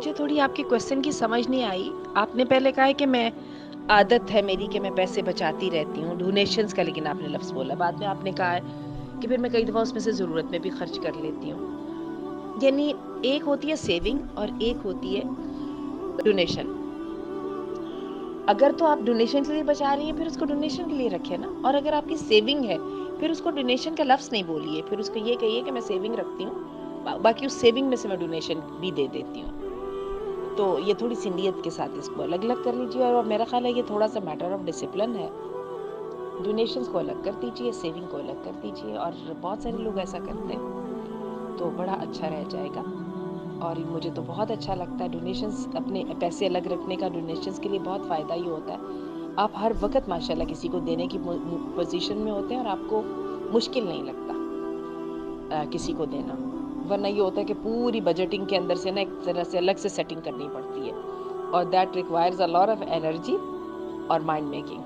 मुझे थोड़ी आपके क्वेश्चन की समझ नहीं आई। आपने पहले कहा है कि मैं आदत है मेरी कि मैं पैसे बचाती रहती हूँ, डोनेशंस का लेकिन आपने लफ्ज़ बोला। बाद में आपने कहा है कि फिर मैं कई दफ़ा उसमें से ज़रूरत में भी खर्च कर लेती हूँ। यानी एक होती है सेविंग और एक होती है डोनेशन। अगर तो आप डोनेशन के लिए बचा रही हैं, फिर उसको डोनेशन के लिए रखें ना। और अगर आपकी सेविंग है, फिर उसको डोनेशन का लफ्ज़ नहीं बोलिए। फिर उसको ये कहिए कि मैं सेविंग रखती हूँ, बाकी उस सेविंग में से मैं डोनेशन भी दे देती हूँ। तो ये थोड़ी-सी नीयत के साथ इसको अलग-अलग कर लीजिए और मेरा ख़्याल है ये थोड़ा-सा मैटर ऑफ डिसिप्लिन है। डोनेशंस को अलग कर दीजिए, सेविंग को अलग कर दीजिए और बहुत सारे लोग ऐसा करते हैं, तो बड़ा अच्छा रह जाएगा। और मुझे तो बहुत अच्छा लगता है डोनेशंस अपने पैसे अलग रखने का डोनेशंस के लिए बहुत फ़ायदा ये होता है। आप हर वक़्त माशाल्लाह किसी को देने की पोज़ीशन में होते हैं और आपको मुश्किल नहीं लगता किसी को देना। वरना ये होता है कि पूरी बजटिंग के अंदर से ना एक तरह से अलग से सेटिंग करनी पड़ती है और that requires a lot of energy और माइंड मेकिंग।